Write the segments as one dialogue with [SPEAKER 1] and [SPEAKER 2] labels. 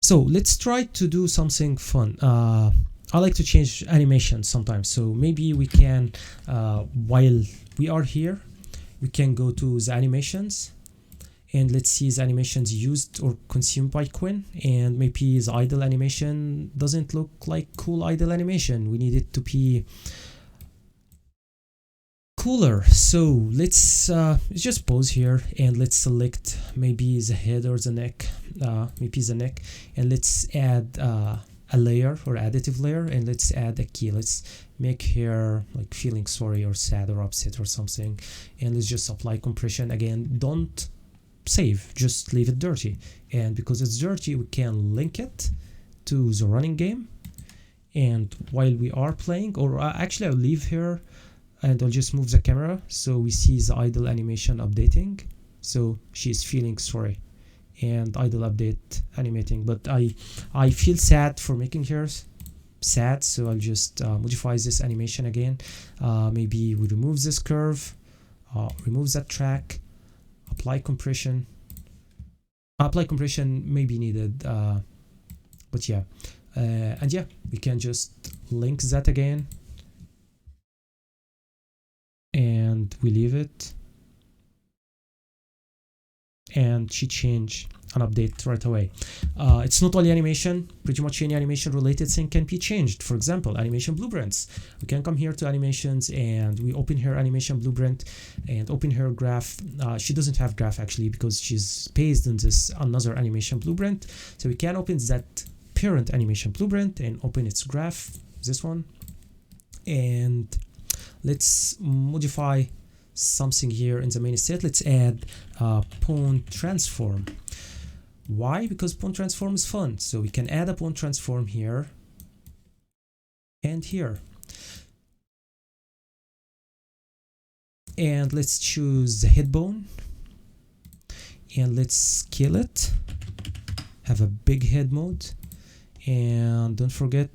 [SPEAKER 1] So let's try to do something fun. I like to change animations sometimes, so maybe we can, while we are here, we can go to the animations, and let's see the animations used or consumed by Quinn, and maybe the idle animation doesn't look like cool idle animation. We need it to be cooler. So let's just pause here, and let's select maybe the head or the neck, maybe the neck, and let's add a layer or additive layer, and let's add a key. Let's make here like feeling sorry or sad or upset or something, and let's just apply compression. Again, don't save, just leave it dirty, and because it's dirty we can link it to the running game, and while we are playing, or actually I'll leave here and I'll just move the camera so we see the idle animation updating. So she's feeling sorry and idle update animating, but I feel sad for making her sad, so I'll just modify this animation again. Maybe we remove this curve, remove that track, apply compression. Apply compression may be needed, but yeah, and yeah, we can just link that again, and we leave it, and she changed an update right away. It's not only animation, pretty much any animation related thing can be changed. For example, animation blueprints. We can come here to animations, and we open her animation blueprint and open her graph. She doesn't have graph actually because she's based on this another animation blueprint. So we can open that parent animation blueprint and open its graph, this one, and let's modify something here in the main state. Let's add pawn transform. Why? Because pawn transform is fun, so we can add a pawn transform here and here, and let's choose the head bone, and let's scale it, have a big head mode, and don't forget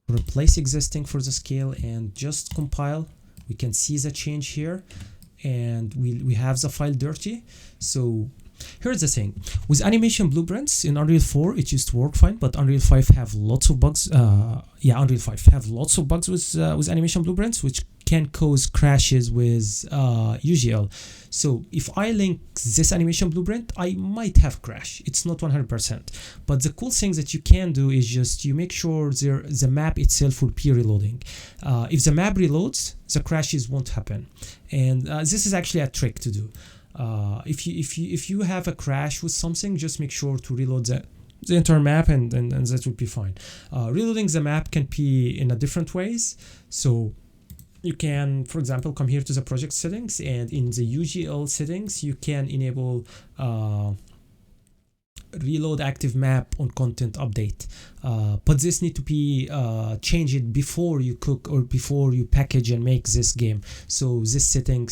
[SPEAKER 1] replace existing for the scale, and just compile. We can see the change here, and we have the file dirty. So here's the thing, with animation blueprints in Unreal 4 it used to work fine, but Unreal 5 have lots of bugs. Unreal 5 have lots of bugs with animation blueprints, which can cause crashes with UGL. So if I link this animation blueprint, I might have crash. It's not 100%, but the cool thing that you can do is just you make sure the map itself will be reloading. If the map reloads, the crashes won't happen, and this is actually a trick to do. If you have a crash with something, just make sure to reload the entire map, and that would be fine. Reloading the map can be in a different ways. So you can, for example, come here to the project settings, and in the UGL settings you can enable reload active map on content update, but this need to be changed before you cook or before you package and make this game. So this setting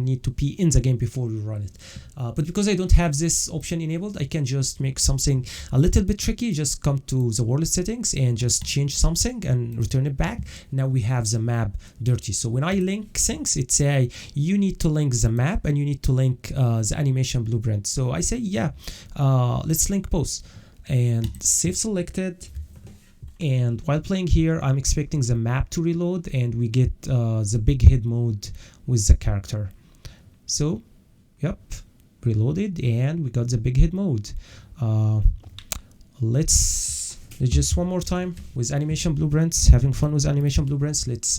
[SPEAKER 1] need to be in the game before you run it, but because I don't have this option enabled, I can just make something a little bit tricky. Just come to the world settings and just change something and return it back. Now we have the map dirty. So when I link things, it say you need to link the map and you need to link the animation blueprint. So I say yeah, let's link both, and save selected. And while playing here, I'm expecting the map to reload, and we get the big head mode with the character. So yep, reloaded, and we got the big head mode. Let's just one more time with animation blueprints, having fun with animation blueprints. Let's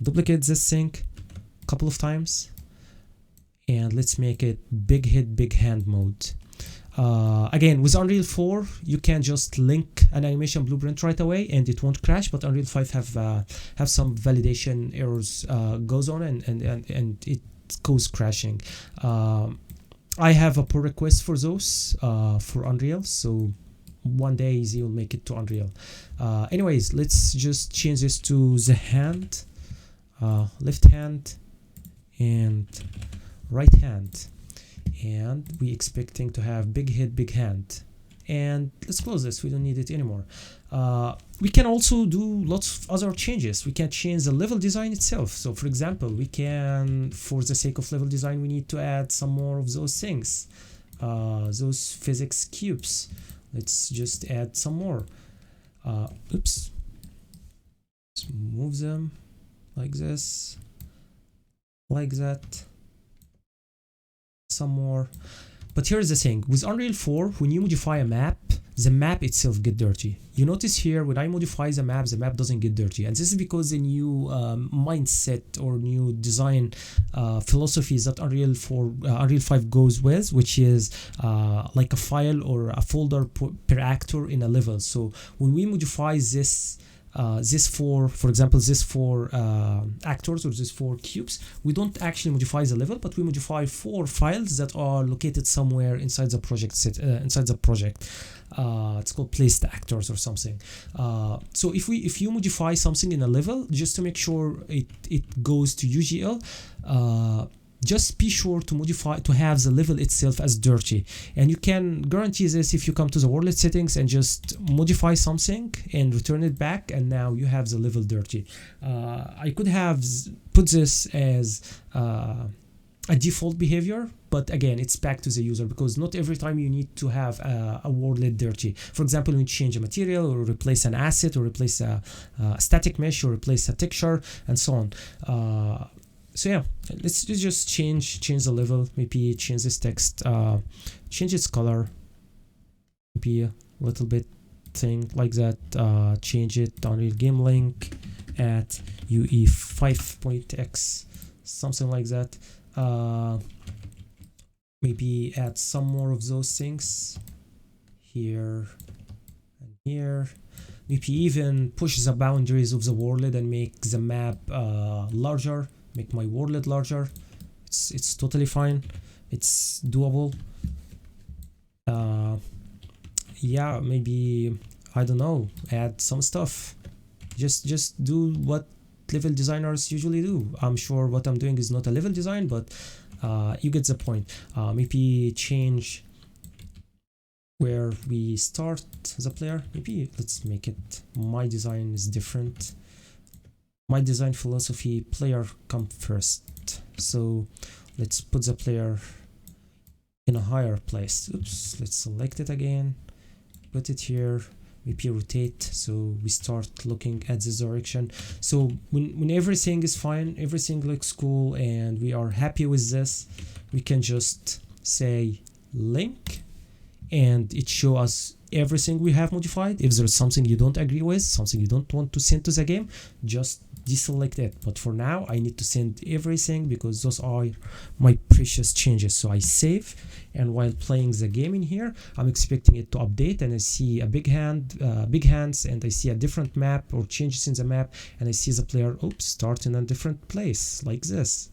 [SPEAKER 1] duplicate this thing a couple of times, and let's make it big head big hand mode. Again, with Unreal 4 you can just link an animation blueprint right away and it won't crash, but Unreal 5 have some validation errors goes on, and it goes crashing. I have a pull request for those for Unreal, so one day they will make it to Unreal. Anyways, let's just change this to the hand, left hand and right hand, and we expecting to have big head big hand. And let's close this, we don't need it anymore. We can also do lots of other changes. We can change the level design itself. So for example, we can, for the sake of level design, we need to add some more of those things. those physics cubes. Let's just add some more. Oops. Let's move them like this, like that. Some more. But here's the thing, with Unreal 4, when you modify a map, the map itself get dirty. You notice here when I modify the map doesn't get dirty, and this is because the new mindset or new design philosophies that Unreal 5 goes with, which is like a file or a folder per actor in a level. So when we modify this for example, this 4 actors or this 4 cubes, we don't actually modify the level, but we modify 4 files that are located somewhere inside the project it's called placed actors or something. So if you modify something in a level, just to make sure it goes to UGL, just be sure to have the level itself as dirty, and you can guarantee this if you come to the world settings and just modify something and return it back, and now you have the level dirty. I could have put this as a default behavior, but again, it's back to the user, because not every time you need to have a worldlet dirty. For example, when you change a material or replace an asset or replace a static mesh or replace a texture and so on. So yeah, let's just change the level, maybe change this text, change its color, maybe a little bit thing like that, change it Unreal Game Link at UE5.x, something like that. Maybe add some more of those things here and here. Maybe even push the boundaries of the worldlet and make the map larger. Make my worldlet larger. It's totally fine. It's doable. Yeah, maybe, I don't know, add some stuff. Just do what level designers usually do. I'm sure what I'm doing is not a level design, but you get the point. Maybe change where we start the player. Maybe let's make it, my design is different. My design philosophy, player come first. So let's put the player in a higher place. Oops, let's select it again, put it here, maybe rotate so we start looking at this direction. So when everything is fine, everything looks cool, and we are happy with this, we can just say link, and it shows us everything we have modified. If there's something you don't agree with, something you don't want to send to the game, just deselect it. But for now, I need to send everything because those are my precious changes. So I save, and while playing the game in here, I'm expecting it to update, and I see a big hands, and I see a different map or changes in the map, and I see the player start in a different place like this.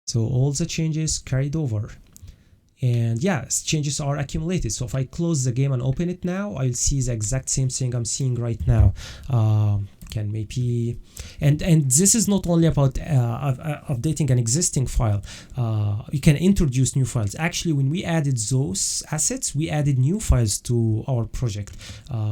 [SPEAKER 1] So all the changes carried over. And yes, changes are accumulated. So if I close the game and open it now, I'll see the exact same thing I'm seeing right now. Can maybe, and this is not only about updating an existing file. You can introduce new files. Actually, when we added those assets, we added new files to our project.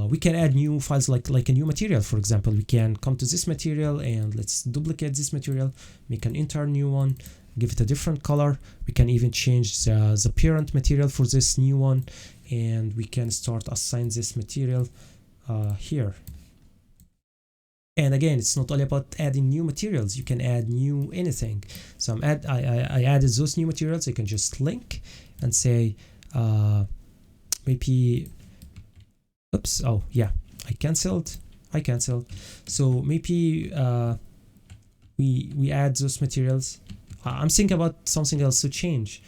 [SPEAKER 1] We can add new files like a new material. For example, we can come to this material and let's duplicate this material, make an entire new one, give it a different color. We can even change the parent material for this new one, and we can start assign this material here. And again, it's not only about adding new materials. You can add new anything. So I added those new materials. I can just link and say maybe, oops, oh yeah, I canceled. So maybe we add those materials. I'm thinking about something else to change.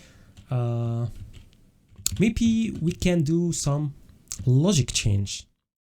[SPEAKER 1] Maybe we can do some logic change.